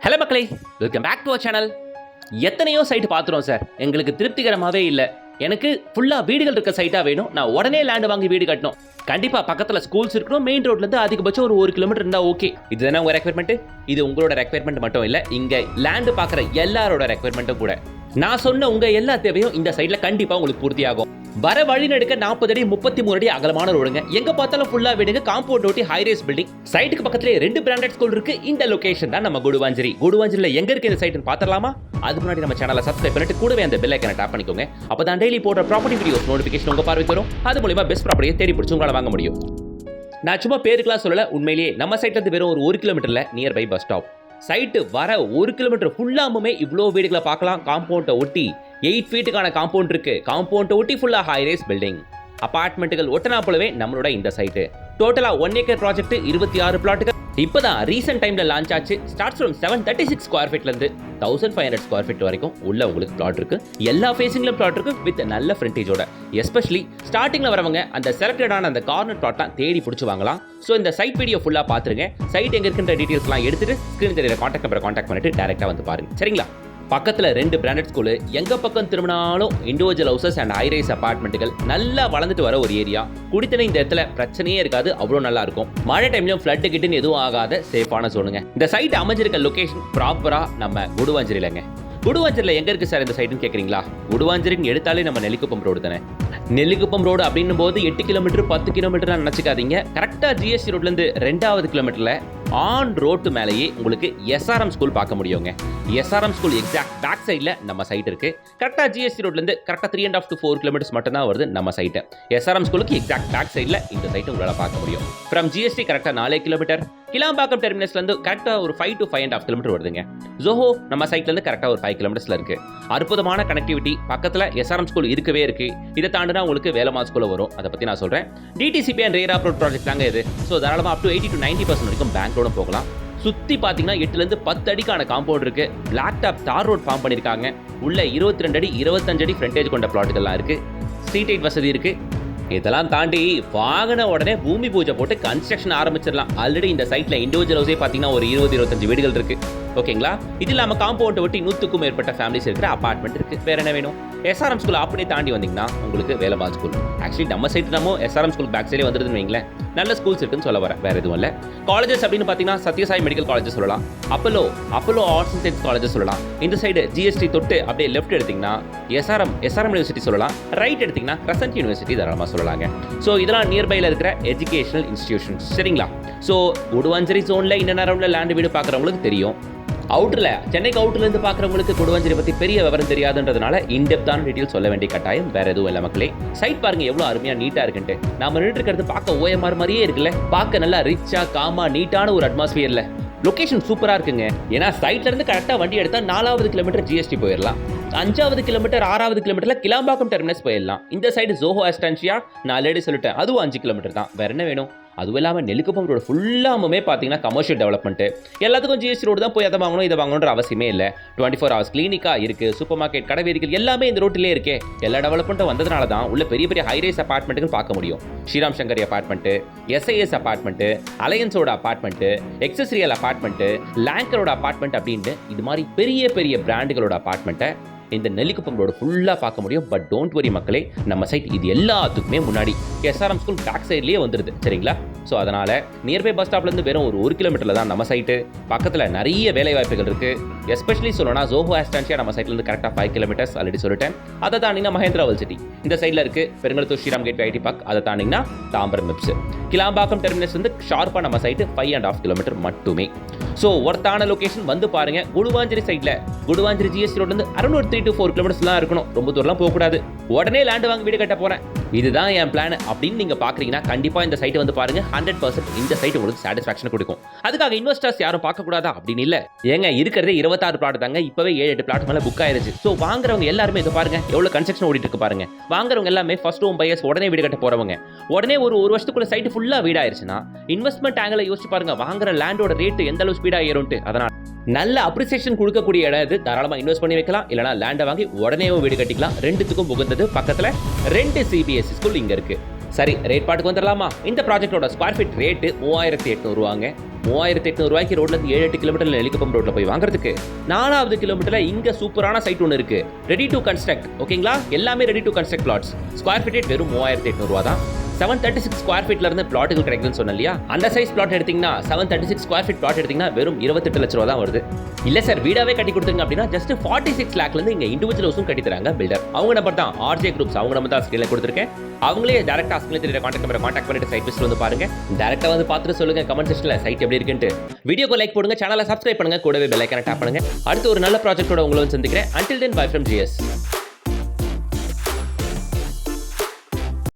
Hello மக்களே, welcome back to our channel. எத்தனையோ site பார்த்துறோம் சார், எங்களுக்கு திருப்திகரமாகவே இல்லை. எனக்கு ஃபுல்லாக வீடுகள் இருக்க சைட்டாக வேணும். நான் உடனே லேண்டு வாங்கி வீடு கட்டணும். கண்டிப்பாக பக்கத்தில் ஸ்கூல்ஸ் இருக்கணும். மெயின் ரோட்லேருந்து அதிகபட்சம் ஒரு 1 கிலோமீட்டர் இருந்தால் ஓகே. இதுதானே உங்கள் ரெக்வயர்மெண்ட். இது உங்களோட ரெக்வயர்மெண்ட் மட்டும் இல்லை, இங்கே லேண்டு பார்க்குற எல்லாரோட ரெக்வயர்மெண்ட்டும் கூட. நான் சொன்ன உங்கள் எல்லா தேவையும் இந்த சைடில் கண்டிப்பாக உங்களுக்கு பூர்த்தி ஆகும். வர வழி நடுக்க 40 அடி 33 அடி அகலமான ரோடுங்க. எங்க பார்த்தாலும் ஃபுல்லா வீடுங்க, காம்பவுண்ட் ஓட்டி ஹைரேஸ் பில்டிங். சைட்டுக்கு பக்கத்துல 2 பிராண்டட் ஸ்கூல் இருக்கு. இந்த லொகேஷன் தான் நம்ம குடுவாஞ்சேரி. குடுவாஞ்சேரியில எங்க இருக்கு இந்த சைட்னு பாத்தலாமா? அதுக்கு முன்னாடி நம்ம சேனலை சப்ஸ்கிரைப் பண்ணிட்டு கூடவே அந்த பெல் ஐகானை டாப் பண்ணிக்கோங்க. அப்பதான் டெய்லி போடுற ப்ராப்பர்ட்டி வீடியோஸ் நோட்டிபிகேஷன் உங்க பார்வைக்கு வரும். அது மூலமா பெஸ்ட் ப்ராப்பர்ட்டியை தேடி பிடிச்சு உங்களால வாங்க முடியும். நான் சும்மா பேருக்குலாம் சொல்லல, உண்மையிலேயே நம்ம சைட்ல இருந்து வெறும் ஒரு 1 கிலோமீட்டர்ல நியர்பை பஸ் ஸ்டாப். சைட்டு வர 1 கிலோமீட்டர் ஃபுல்லாமுமே இவ்வளோ வீடுகளை பார்க்கலாம். காம்பவுண்டை ஒட்டி 8 ஃபீட்டுக்கான காம்பவுண்ட் இருக்கு. காம்பவுண்டை ஒட்டி ஃபுல்லா ஹைரேஸ் பில்டிங், அபார்ட்மெண்ட்டுகள் ஒட்டனா போலவே நம்மளோட இந்த சைட்டு. டோட்டலா 1 ஏக்கர் ப்ராஜெக்ட், 26 பிளாட்டுகள். இப்பதான் ரீசெண்ட் டைம்ல லான்ச் ஆச்சு. ஸ்டார்ட்ஸ் ஃப்ரம் 736 ஸ்கொயர் ஃபீட்ல இருந்து 1500 ஸ்கொயர் ஃபீட் வரைக்கும் உள்ள உங்களுக்கு பிளாட் இருக்கு. எல்லா ஃபேசிங்ல பிளாட் இருக்கு வித் நல்ல ஃப்ரண்டேஜோட. எஸ்பெஷலி ஸ்டார்டிங்ல வரவங்க அந்த செலக்டடான அந்த கார்னர் பிளாட்லாம் தேடி பிடிச்சு வாங்கலாம். ஸோ இந்த சைட் வீடியோ ஃபுல்லா பாத்துருங்க. சைட் எங்க இருக்குன்ற டீடைல்ஸ்லாம் எடுத்துட்டு ஸ்கிரீன் தெரியற கான்டாக்ட் நம்பரை கான்டாக்ட் பண்ணிட்டு டைரக்டா வந்து பாருங்க, சரிங்களா? பக்கத்தில் 2 பிராண்டட் ஸ்கூலு, எங்க பக்கம் திரும்பினாலும் இண்டிவிஜுவல் ஹவுசஸ் அண்ட் ஹைரைஸ் அபார்ட்மெண்ட்டுகள். நல்லா வளர்ந்துட்டு வர ஒரு ஏரியா. குடித்தன இந்த இடத்துல பிரச்சனையே இருக்காது, அவ்வளோ நல்லா இருக்கும். மழை டைம்லயும் ஃப்ளட் கிட்டுன்னு எதுவும் ஆகாத சேஃபான சோனுங்க. இந்த சைட் அமைஞ்சிருக்க லொகேஷன் ப்ராப்பரா நம்ம குடுவாஞ்சேரியிலங்க. குடுவாஞ்சேரியில் எங்க இருக்கு சார் இந்த சைட்டுன்னு கேட்குறீங்களா? குடுவாஞ்சேரின்னு எடுத்தாலே நம்ம நெல்லிக்குப்பம் ரோடு தானே. நெல்லிக்குப்பம் ரோடு அப்படின்னும் போது 8 கிலோமீட்டர் 10 கிலோமீட்டர் நினைச்சுக்காதீங்க. கரெக்டாக ஜிஎஸ்டி ரோட்லேருந்து 2வது கிலோமீட்டர்ல ஆன் ரோட்டு மேலேயே உங்களுக்கு எஸ்ஆர்எம் ஸ்கூல் பார்க்க முடியுங்க. எஸ்ஆர்எம் ஸ்கூல் எக்ஸாக்ட் பேக் சைடில் நம்ம சைட் இருக்கு. கரெக்டாக ஜிஎஸ்டி ரோட்லேருந்து கரெக்டாக 3.5 to 4 கிலோமீட்டர்ஸ் மட்டும் தான் வருது நம்ம சைட்டு. எஸ்ஆர்எம் ஸ்கூலுக்கு எக்ஸாக்ட் பேக் சைடில் இந்த சைட்டு உங்களால் பார்க்க முடியும். ஃப்ரம் ஜிஎஸ்டி கரெக்டாக 4 கிலோமீட்டர். கிளாம்பாக்கம் டெர்மினஸ்லேருந்து கரெக்டாக ஒரு 5 to 5.5 கிலோமீட்டர் வருதுங்க. ஜோஹோ நம்ம சைட்லேருந்து கரெக்டாக ஒரு 5 கிலோமீட்டர்ஸில் இருக்கு. அற்புதமான கனெக்டிவிட்டி. பக்கத்தில் எஸ்ஆர்எம் ஸ்கூல் இருக்கவே இருக்கு. இதை தாண்டினா உங்களுக்கு வேலம்மா ஸ்கூலில் வரும். அதை பற்றி நான் சொல்கிறேன். டிடிசிபி அண்ட் ரேர் அப்ரோட் ப்ராஜெக்ட் தாங்க இது. ஸோ தாராளமாக அப் டு 80 to 90% வரைக்கும் பேங்க் ரோடும் போகலாம். சுற்றி பார்த்தீங்கன்னா 8லேருந்து 10 அடிக்கான காம்பவுண்ட் இருக்கு. பிளாக் டாப் தார் ரோட் ஃபார்ம் பண்ணியிருக்காங்க. உள்ள 22 அடி 25 அடி ஃப்ரண்டேஜ் கொண்ட பிளாட்டுகள்லாம் இருக்கு. ஸ்ட்ரீட் லைட் வசதி இருக்கு. இதெல்லாம் தாண்டி வாங்கின உடனே பூமி பூஜை போட்டு கன்ஸ்ட்ரக்ஷன் ஆரம்பிச்சிடலாம். ஆல்ரெடி இந்த சைட்ல இண்டிவிஜுவல் ஹவுஸே பார்த்தீங்கன்னா ஒரு 20-25 வீடுகள் இருக்கு. ஓகேங்களா? இது இல்லாமல் காம்பவுண்டை ஒட்டி 100க்கும் மேற்பட்ட ஃபேமிலிஸ் இருக்கிற அபார்ட்மெண்ட் இருக்கு. வேற என்ன வேணும்? எஸ்ஆர்எம் ஸ்கூல் அப்படியே தாண்டி வந்தீங்கன்னா உங்களுக்கு வேலம்மா ஸ்கூல். ஆக்சுவலி நம்ம சைட் நம்ம எஸ்ஆர்எம் ஸ்கூல் பேக் சைடே வந்துருதுன்னு வைங்களேன். நல்ல ஸ்கூல்ஸ் இருக்குன்னு சொல்ல வரேன், வேற எதுவும் இல்லை. காலேஜஸ் அப்படின்னு பார்த்தீங்கன்னா சத்யசாய் மெடிக்கல் காலேஜ் சொல்லலாம். Apollo arts and science college சொல்லலாம். இந்த சைடு ஜிஎஸ்டி தொட்டு அப்படியே லெஃப்ட் எடுத்தீங்கன்னா எஸ்ஆர்எம் யூனிவர்சிட்டி சொல்லலாம். ரைட் எடுத்தீங்கன்னா கிரசன்ட் யூனிவர்சிட்டி தாராளமாக சொல்லலாங்க. ஸோ இதெல்லாம் நியர்பையில் இருக்கிற எஜுகேஷனல் இன்ஸ்டிடியூஷன்ஸ், சரிங்களா? ஸோ குடுவாஞ்சேரி ஜோனில் இன்ன நேரம்ல லேண்ட் வீடு பார்க்குறவங்களுக்கு தெரியும். அவுட்டரில் சென்னைக்கு அவுட்டர்லேருந்து பார்க்குறவங்களுக்கு குடுவாஞ்சேரி பற்றி பெரிய விவரம் தெரியாதுன்றதுனால இன்டெப்தான டீட்டெயில் சொல்ல வேண்டிய கட்டாயம் வேற எதுவும் இல்லை மக்களே. சைட் பாருங்க எவ்வளோ அருமையாக நீட்டாக இருக்குன்ட்டு. நாம நின்று இருக்கிறது பார்க்க ஓஎம்ஆர் மாதிரியே இருக்குல்ல. பார்க்க நல்லா ரிச்சா காமா நீட்டான ஒரு அட்மாஸ்பியர்ல. லொகேஷன் சூப்பராக இருக்குங்க. ஏன்னா சைட்ல இருந்து கரெக்டாக வண்டி எடுத்தா 4வது கிலோமீட்டர் ஜிஎஸ்டி போயிடலாம். 5வது கிலோமீட்டர் 6வது கிலோமீட்டர்ல கிளாம்பாக்கம் டெர்மினஸ் போயிடலாம். இந்த சைடு ஜோஹோ அஸ்டான்ஷியா நான் ஆல்ரெடி சொல்லிட்டேன், அதுவும் 5 கிலோமீட்டர் தான். வேற என்ன வேணும்? அதுவும் இல்லாமல் நெல்லிக்குப்பம் ரோடு ஃபுல்லாமே பார்த்தீங்கன்னா கமர்ஷியல் டெவலப்மெண்ட். எல்லாத்துக்கும் ஜிஎஸ்டி ரோடு தான் போய் அதை வாங்கணும் இதை வாங்கணுன்ற அவசியமே இல்லை. 24 hours கிளினிக்காக இருக்குது. சூப்பர் மார்க்கெட், கடை வீதிகள் எல்லாமே இந்த ரோட்டிலே இருக்கே. எல்லா டெவலப்மெண்ட்டும் வந்ததுனால தான் உள்ள பெரிய பெரிய ஹைரைஸ் அபார்ட்மெண்ட்டுகள் பார்க்க முடியும். Shriram Sankari apartment, SIS apartment, அலையன்ஸோட அபார்ட்மெண்ட்டு, எக்ஸஸ்ரியல் அபார்ட்மெண்ட்டு, லேங்கரோட அபார்ட்மெண்ட் அப்படின்னு இது மாதிரி பெரிய பெரிய பிராண்டுகளோட அபார்ட்மெண்ட்டை இந்த நெல்லிக்குப்பம் ரோடு ஃபுல்லாக பார்க்க முடியும். பட் டோன்ட் வரி மக்களே, நம்ம சைட் இது எல்லாத்துக்குமே முன்னாடி எஸ்ஆர்எம் ஸ்கூல் பேக் சைட்லேயே வந்துடுது, சரிங்களா? ஸோ அதனால் நியர்பை பஸ் ஸ்டாப்லேருந்து வெறும் ஒரு 1 கிலோமீட்டரில் தான் நம்ம சைட்டு. பக்கத்தில் நிறைய வேலை வாய்ப்புகள் இருக்குது. எஸ்பெஷலி சொல்லணும்னா ஜோஹோ அஸ்டான்ஷியா நம்ம சைட்லேருந்து கரெக்டாக 5 கிலோமீட்டர்ஸ் ஆல்ரெடி சொல்லிட்டேன். அதை தாண்டிங்கன்னா மஹேந்திரா வேர்ல்ட் சிட்டி இந்த சைடில் இருக்குது. Perungalathur Sriram gateway IT park, அதை தாண்டிங்கன்னா தாம்பரம் மிப்ஸ். கிளாம்பாக்கம் டெர்மினஸ் வந்து ஷார்ப்பாக நம்ம சைட்டு 5.5 கிலோமீட்டர் மட்டுமே. ஸோ ஒருத்தான லொகேஷன் வந்து பாருங்க. குடுவாஞ்சேரி சைடில் குடுவாஞ்சேரி ஜிஎஸ்டி ரோட்லேருந்து அரௌண்ட் 3 to 4 கிலோமீட்டர்ஸ்லாம் இருக்கணும். ரொம்ப தூரம்லாம் போகக்கூடாது. உடனே லேண்டு வாங்கி வீடு கட்ட போகிறேன், இதுதான் என் பிளான் அப்படின்னு நீங்கள் பார்க்குறீங்கன்னா கண்டிப்பாக இந்த சைட்டை வந்து பாருங்க. 100% இந்த சைட் உங்களுக்கு சாட்டிஸ்ஃபேக்ஷன் கொடுக்கும். அதுக்காக இன்வெஸ்டர்ஸ் யாரும் பார்க்கக்கூடாதா அப்படின்னு இல்லை. ஏங்க இருக்கிறதே 26 பிளாட் தாங்க. இப்போவே 7-8 பிளாட் மேலே புக் ஆயிருச்சு. ஸோ வாங்குறவங்க எல்லாருமே இதை பாருங்க எவ்வளோ கன்ஸ்ட்ரக்ஷன் ஓடிட்டு இருக்கு பாருங்க. வாங்குறவங்க எல்லாமே ஃபர்ஸ்ட் ஹோம் பையர்ஸ், உடனே வீடு கட்ட போறவங்க. உடனே ஒரு வருஷத்துக்குள்ள சைட்டு ஃபுல்லாக வீடாயிருச்சுன்னா இன்வெஸ்ட்மெண்ட் ஆங்கில யோசிச்சு பாருங்க. வாங்குற லேண்டோட ரேட்டு எந்த அளவு ஸ்பீடாக ஏறும்ட்டு. அதனால் நல்ல அப்ரிசியேஷன் கொடுக்கக்கூடிய இடம் இது. தாராளமாக இன்வெஸ்ட் பண்ணி வைக்கலாம். இல்லைனா லேண்டை வாங்கி உடனே வீடு கட்டிக்கலாம். ரெண்டுத்துக்கும் உகந்தது. பக்கத்தில் 2 சிபிஎஸ்சி ஸ்கூல் இங்கே இருக்கு. சரி, ரேட் பாட்டுக்கு வந்துடலாமா? இந்த ப்ராஜெக்டோட ஸ்கொயர் ஃபீட் ரேட்டு 3800 ரூபாங்க. 3800 ரூபாய்க்கு ரோட்ல இருந்து 7-8 கிலோமீட்டர்ல எலிகப்பம் ரோட்ல போய் வாங்குறதுக்கு 4வது கிலோமீட்டர்ல இங்க சூப்பரான சைட் ஒன்று இருக்கு. Ready to construct. ஓகேங்களா, எல்லாமே ready to construct flats. Square feet வெறும் 3800 ரூபா தான். 736 ஸ்கொயர் ஃபீட்ல இருந்து பிளாட்டுகள் கிடைக்குதுன்னு சொன்னேன் இல்லையா, அந்த சைஸ் பிளாட் எடுத்தீங்கன்னா 736 ஸ்கொயர் ஃபீட் பிளாட் எடுத்தீங்கன்னா வெறும் 28 லட்ச ரூபா தான் வருது. இல்ல சார் வீடாவே கட்டி கொடுத்துருங்க அப்படின்னா ஜஸ்ட் 46 லேக்ல இருந்து இங்க இண்டிவிஜுவல் ஹவுஸும் கட்டி தராங்க பில்டர். அவங்க நம்பர் தான் ஆர்ஜே குரூப்ஸ். அவங்க நம்பர் தான் ஸ்கிரீன்ல கொடுத்துருக்கேன். அவங்களே டைரக்டா ஸ்கிரீன்ல தெரியற கான்டாக்ட் நம்பரை கான்டாக்ட் பண்ணிட்டு சைட் விசிட் வந்து பாருங்க. டைரக்டா வந்து பார்த்துட்டு சொல்லுங்க கமெண்ட் செக்ஷன்ல சைட் எப்படி இருக்குன்னு. வீடியோக்கு லைக் போடுங்க, சேனலை சப்ஸ்கிரைப் பண்ணுங்க, கூடவே பெல் ஐகானை டாப் பண்ணுங்க. அடுத்து ஒரு நல்ல ப்ராஜெக்ட்டோட உங்களை வந்து சந்திக்கிறேன். until then bye from GS.